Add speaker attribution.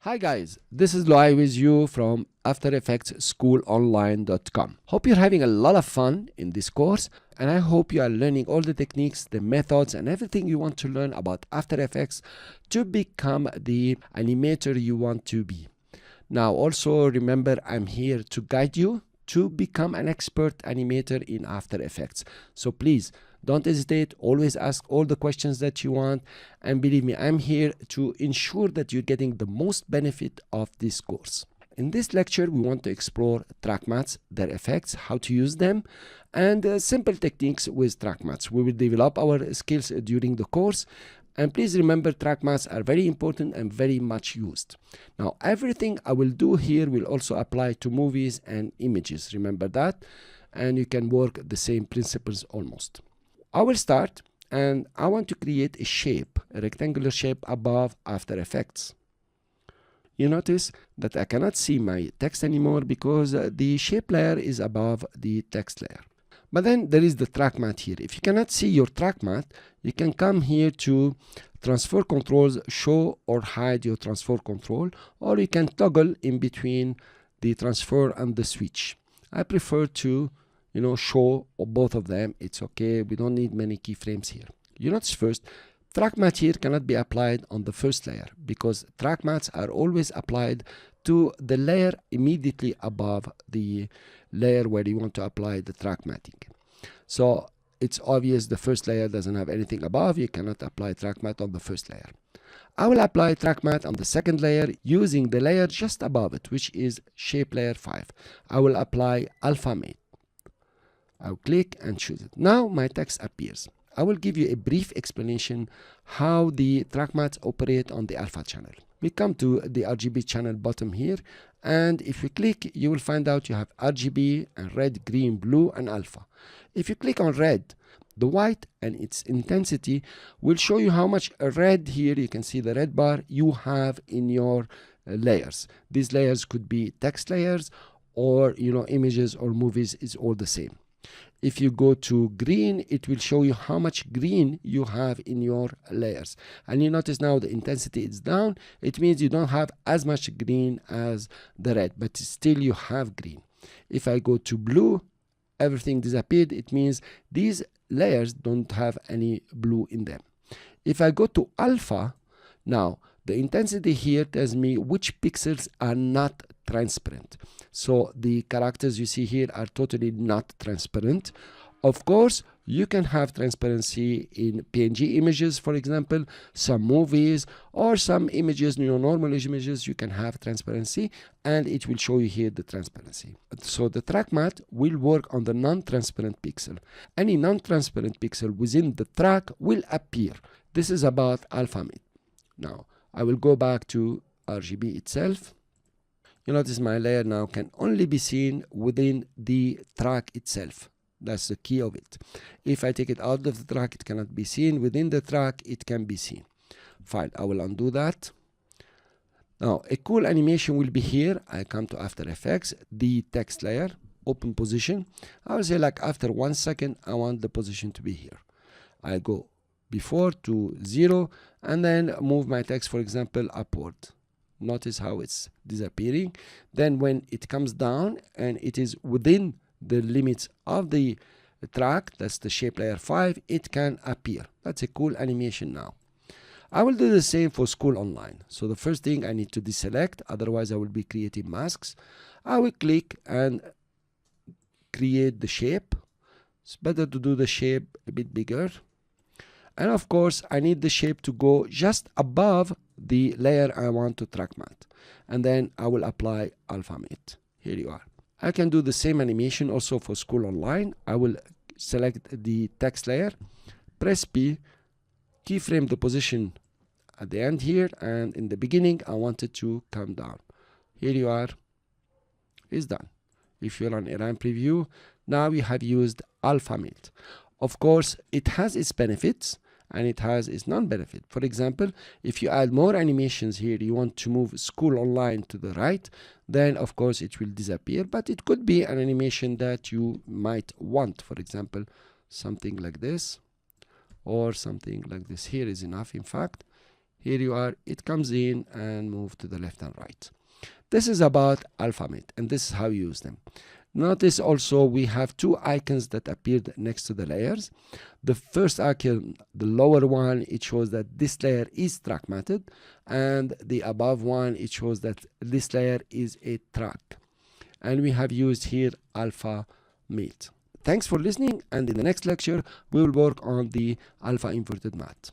Speaker 1: Hi guys, this is Loai with you from After Effects SchoolOnline.com. Hope you're having a lot of fun in this course, and I hope you are learning all the techniques, the methods, and everything you want to learn about After Effects to become the animator you want to be. Now also remember, I'm here to guide you to become an expert animator in After Effects. So please don't hesitate, always ask all the questions that you want, and believe me, I'm here to ensure that you're getting the most benefit of this course. In this lecture, we want to explore track mattes, their effects, how to use them, and simple techniques with track mattes. We will develop our skills during the course. And please remember, track mattes are very important and very much used. Now, everything I will do here will also apply to movies and images. Remember that. And you can work the same principles almost. I will start, and I want to create a shape, a rectangular shape above After Effects. You notice that I cannot see my text anymore because the shape layer is above the text layer. But then there is the track matte here. If you cannot see your track matte, you can come here to transfer controls, show or hide your transfer control, or you can toggle in between the transfer and the switch. I prefer to show both of them. It's okay. We don't need many keyframes here. You notice first, track matte here cannot be applied on the first layer because track mattes are always applied to the layer immediately above the layer where you want to apply the track matting. So it's obvious the first layer doesn't have anything above. You cannot apply track matte on the first layer. I will apply track matte on the second layer using the layer just above it, which is shape layer 5. I will apply alpha matte. I'll click and choose it. Now my text appears. I will give you a brief explanation how the track mattes operate on the alpha channel. We come to the RGB channel bottom here, and if you click, you will find out you have RGB and red, green, blue, and alpha. If you click on red, the white and its intensity will show you how much red here, you can see the red bar, you have in your layers. These layers could be text layers or images or movies, is all the same. If you go to green, it will show you how much green you have in your layers. And you notice now the intensity is down. It means you don't have as much green as the red, but still you have green. If I go to blue, everything disappeared. It means these layers don't have any blue in them. If I go to alpha, now the intensity here tells me which pixels are not transparent. So the characters you see here are totally not transparent. Of course, you can have transparency in PNG images, for example, some movies or some images, normal images, you can have transparency, and it will show you here the transparency. So the track matte will work on the non-transparent pixel. Any non-transparent pixel within the track will appear. This is about alpha matte. Now, I will go back to RGB itself. You notice my layer now can only be seen within the track itself. That's the key of it. If I take it out of the track, it cannot be seen. Within the track, it can be seen. Fine, I will undo that. Now, a cool animation will be here. I come to After Effects, the text layer, open position. I will say like after 1 second, I want the position to be here. I go before to 0 and then move my text, for example, upward. Notice how it's disappearing. Then when it comes down and it is within the limits of the track, that's the shape layer 5, it can appear. That's a cool animation now. I will do the same for School Online. So the first thing I need to deselect, otherwise I will be creating masks. I will click and create the shape. It's better to do the shape a bit bigger. And of course, I need the shape to go just above the layer I want to track matte. And then I will apply alpha matte. Here you are. I can do the same animation also for School Online. I will select the text layer, press P, keyframe the position at the end here, and in the beginning, I want it to come down. Here you are. It's done. If you're on a RAM preview, now we have used alpha matte. Of course, it has its benefits and it has its non-benefit. For example, if you add more animations here, you want to move School Online to the right, then of course it will disappear, but it could be an animation that you might want. For example, something like this or something like this. Here is enough, in fact. here you are, it comes in and move to the left and right. This is about alphabet, and this is how you use them. Notice also we have two icons that appeared next to the layers. The first icon, the lower one, it shows that this layer is track matted, and the above one, it shows that this layer is a track. And we have used here alpha mate. Thanks for listening, and in the next lecture we will work on the alpha inverted mat.